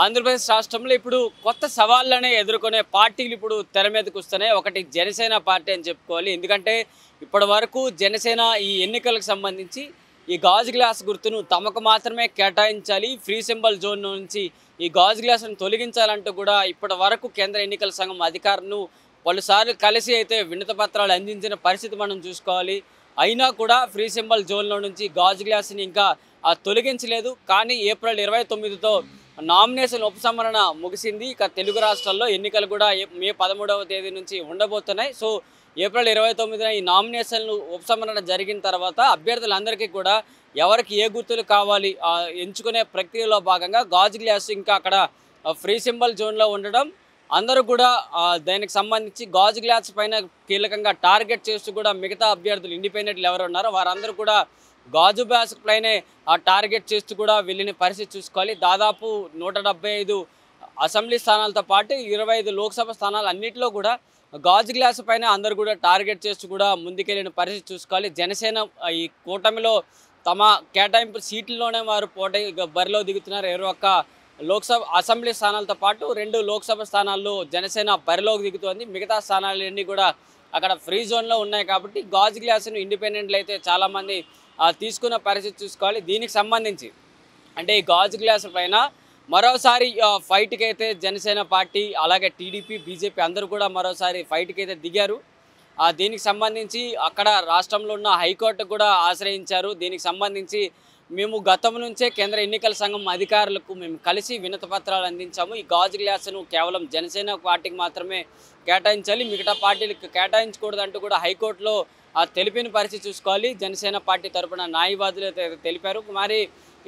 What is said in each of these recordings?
ఆంధ్రప్రదేశ్ రాష్ట్రంలో ఇప్పుడు కొత్త సవాళ్ళనే ఎదుర్కొనే పార్టీలు ఇప్పుడు తెర మీదకు వస్తున్నాయి. ఒకటి జనసేన పార్టీ అని చెప్పుకోవాలి. ఎందుకంటే ఇప్పటి వరకు జనసేన ఈ ఎన్నికలకు సంబంధించి ఈ గాజు గ్లాస్ గుర్తును తమకు మాత్రమే కేటాయించాలి, ఫ్రీ సింబల్ జోన్ నుంచి ఈ గాజు గ్లాసును తొలగించాలంటూ కూడా ఇప్పటి వరకు కేంద్ర ఎన్నికల సంఘం అధికారులను పలుసార్లు కలిసి అయితే వినతి పత్రాలు అందించిన పరిస్థితి మనం చూసుకోవాలి. అయినా కూడా ఫ్రీ సింబల్ జోన్లో నుంచి గాజు గ్లాసుని ఇంకా తొలగించలేదు. కానీ ఏప్రిల్ 29తో నామినేషన్ ఉపసంహరణ ముగిసింది. ఇక తెలుగు రాష్ట్రాల్లో ఎన్నికలు కూడా మే 13వ తేదీ నుంచి ఉండబోతున్నాయి. సో ఏప్రిల్ 29న ఈ నామినేషన్లు ఉపసంహరణ జరిగిన తర్వాత అభ్యర్థులందరికీ కూడా ఎవరికి ఏ గుర్తులు కావాలి ఎంచుకునే ప్రక్రియలో భాగంగా గాజు గ్లాసు ఇంకా అక్కడ ఫ్రీ సింబల్ జోన్లో ఉండడం, అందరూ కూడా దానికి సంబంధించి గాజు గ్లాస్ పైన కీలకంగా టార్గెట్ చేస్తూ కూడా మిగతా అభ్యర్థులు ఇండిపెండెంట్లు ఎవరు ఉన్నారో వారందరూ కూడా గాజు గ్లాస్ పైనే టార్గెట్ చేస్తూ కూడా వెళ్ళిన పరిస్థితి చూసుకోవాలి. దాదాపు 175 అసెంబ్లీ స్థానాలతో పాటు 25 లోక్సభ స్థానాలు అన్నింటిలో కూడా గాజు గ్లాసు పైన అందరూ కూడా టార్గెట్ చేస్తూ కూడా ముందుకెళ్ళిన పరిస్థితి చూసుకోవాలి. జనసేన ఈ కూటమిలో తమ కేటాయింపు సీట్లలోనే వారు బరిలో దిగుతున్నారు. 21 లోక్సభ అసెంబ్లీ స్థానాలతో పాటు 2 లోక్సభ స్థానాల్లో జనసేన బరిలోకి దిగుతోంది. మిగతా స్థానాలన్నీ కూడా అక్కడ ఫ్రీ జోన్లో ఉన్నాయి. కాబట్టి గాజు గ్లాసును ఇండిపెండెంట్లు అయితే చాలామంది తీసుకున్న పరిస్థితి చూసుకోవాలి. దీనికి సంబంధించి అంటే ఈ గాజు గ్లాసు పైన మరోసారి ఫైట్కి అయితే జనసేన పార్టీ అలాగే టీడీపీ బీజేపీ అందరూ కూడా మరోసారి ఫైట్కి అయితే దిగారు. దీనికి సంబంధించి అక్కడ రాష్ట్రంలో ఉన్న హైకోర్టు కూడా ఆశ్రయించారు. దీనికి సంబంధించి మేము గతం నుంచే కేంద్ర ఎన్నికల సంఘం అధికారులకు మేము కలిసి వినతి పత్రాలు అందించాము. ఈ గాజు గ్లాసును కేవలం జనసేన పార్టీకి మాత్రమే కేటాయించాలి, మిగతా పార్టీలకు కేటాయించకూడదంటూ కూడా హైకోర్టులో తెలిపిన పరిస్థితి చూసుకోవాలి. జనసేన పార్టీ తరపున న్యాయవాదులు తెలిపారు. మరి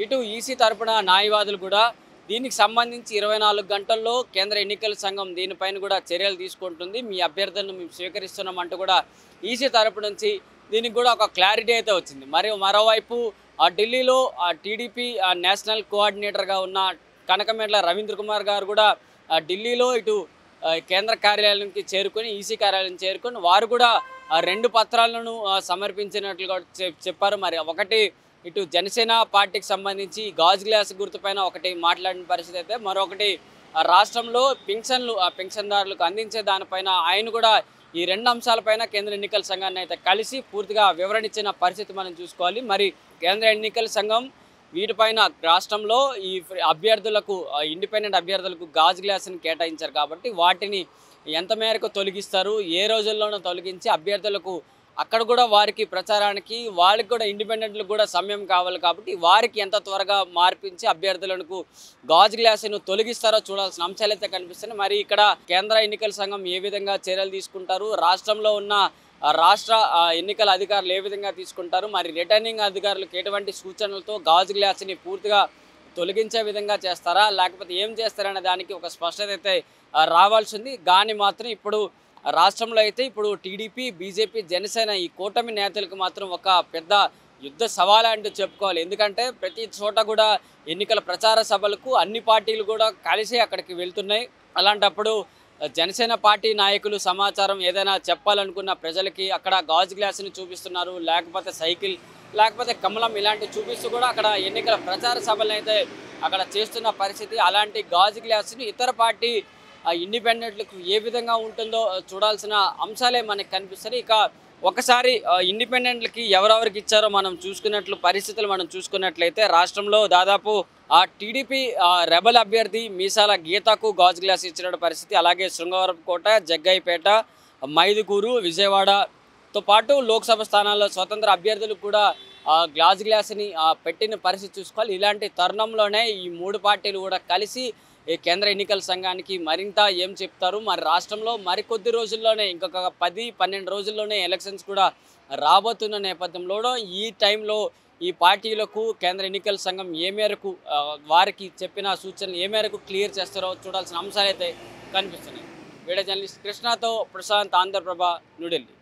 ఇటు ఈసీ తరపున న్యాయవాదులు కూడా దీనికి సంబంధించి 24 గంటల్లో కేంద్ర ఎన్నికల సంఘం దీనిపైన కూడా చర్యలు తీసుకుంటుంది, మీ అభ్యర్థులను మేము స్వీకరిస్తున్నాం అంటూ కూడా ఈసీ తరపు నుంచి దీనికి కూడా ఒక క్లారిటీ అయితే వచ్చింది. మరియు మరోవైపు ఢిల్లీలో టీడీపీ నేషనల్ కోఆర్డినేటర్గా ఉన్న కనకమేడ్ల రవీంద్ర కుమార్ గారు కూడా ఢిల్లీలో ఇటు కేంద్ర కార్యాలయానికి చేరుకొని ఈసీ కార్యాలయం చేరుకొని వారు కూడా 2 పత్రాలను సమర్పించినట్లుగా చెప్పారు. మరి ఒకటి ఇటు జనసేన పార్టీకి సంబంధించి గాజు గ్లాస్ గుర్తుపైన ఒకటి మాట్లాడిన పరిస్థితి అయితే, మరొకటి రాష్ట్రంలో పెన్షన్దారులకు అందించే దానిపైన ఆయన కూడా ఈ 2 అంశాలపైన కేంద్ర ఎన్నికల సంఘాన్ని అయితే కలిసి పూర్తిగా వివరణ ఇచ్చిన పరిస్థితి మనం చూసుకోవాలి. మరి కేంద్ర ఎన్నికల సంఘం వీటిపైన రాష్ట్రంలో ఈ అభ్యర్థులకు ఇండిపెండెంట్ అభ్యర్థులకు గాజు గ్లాసుని కేటాయించారు కాబట్టి వాటిని ఎంత మేరకు తొలగిస్తారు, ఏ రోజుల్లోనూ తొలగించి అభ్యర్థులకు అక్కడ కూడా వారికి ప్రచారానికి వాళ్ళకి కూడా ఇండిపెండెంట్లకు కూడా సమయం కావాలి కాబట్టి వారికి ఎంత త్వరగా మార్పించి అభ్యర్థులకు గాజు గ్లాసును తొలగిస్తారో చూడాల్సిన అంశాలు అయితే కనిపిస్తున్నాయి. మరి ఇక్కడ కేంద్ర ఎన్నికల సంఘం ఏ విధంగా చర్యలు తీసుకుంటారు, రాష్ట్రంలో ఉన్న రాష్ట్ర ఎన్నికల అధికారులు ఏ విధంగా తీసుకుంటారు, మరి రిటర్నింగ్ అధికారులకు ఎటువంటి సూచనలతో గాజు గ్లాసుని పూర్తిగా తొలగించే విధంగా చేస్తారా లేకపోతే ఏం చేస్తారనే దానికి ఒక స్పష్టత అయితే రావాల్సింది. కానీ మాత్రం ఇప్పుడు రాష్ట్రంలో అయితే ఇప్పుడు టీడీపీ బీజేపీ జనసేన ఈ కూటమి నేతలకు మాత్రం ఒక పెద్ద యుద్ధ సవాల్ అంటూ చెప్పుకోవాలి. ఎందుకంటే ప్రతి చోట కూడా ఎన్నికల ప్రచార సభలకు అన్ని పార్టీలు కూడా కలిసి అక్కడికి వెళ్తున్నాయి. అలాంటప్పుడు జనసేన పార్టీ నాయకులు సమాచారం ఏదైనా చెప్పాలనుకున్న ప్రజలకి అక్కడ గాజు గ్లాసుని చూపిస్తున్నారు, లేకపోతే సైకిల్ లేకపోతే కమలం ఇలాంటివి చూపిస్తూ కూడా అక్కడ ఎన్నికల ప్రచార సభలను అయితే అక్కడ చేస్తున్న పరిస్థితి. అలాంటి గాజు గ్లాసుని ఇతర పార్టీ ఇండిపెండెంట్లకు ఏ విధంగా ఉంటుందో చూడాల్సిన అంశాలే మనకు కనిపిస్తాయి. ఇక ఒకసారి ఇండిపెండెంట్లకి ఎవరెవరికి ఇచ్చారో మనం చూసుకున్నట్లు పరిస్థితులు మనం చూసుకున్నట్లయితే రాష్ట్రంలో దాదాపు టీడీపీ రెబల్ అభ్యర్థి మీసాల గీతకు గాజు గ్లాస్ ఇచ్చిన పరిస్థితి, అలాగే శృంగవరపుకోట, జగ్గైపేట, మైదుకూరు, విజయవాడతో పాటు లోక్సభ స్థానాల్లో స్వతంత్ర అభ్యర్థులకు కూడా గాజు గ్లాసుని పెట్టిన పరిస్థితి చూసుకోవాలి. ఇలాంటి తరుణంలోనే ఈ 3 పార్టీలు కూడా కలిసి కేంద్ర ఎన్నికల సంఘానికి మరింత ఏం చెప్తారు, మరి రాష్ట్రంలో మరికొద్ది రోజుల్లోనే ఇంకొక 10-12 రోజుల్లోనే ఎలక్షన్స్ కూడా రాబోతున్న నేపథ్యంలో ఈ టైంలో ఈ పార్టీలకు కేంద్ర ఎన్నికల సంఘం ఏ మేరకు వారికి చెప్పిన సూచనలు ఏ మేరకు క్లియర్ చేస్తారో చూడాల్సిన అంశాలు అయితే కనిపిస్తున్నాయి. వీడియో జర్నలిస్ట్ కృష్ణతో ప్రశాంత్, ఆంధ్రప్రభ, న్యూఢిల్లీ.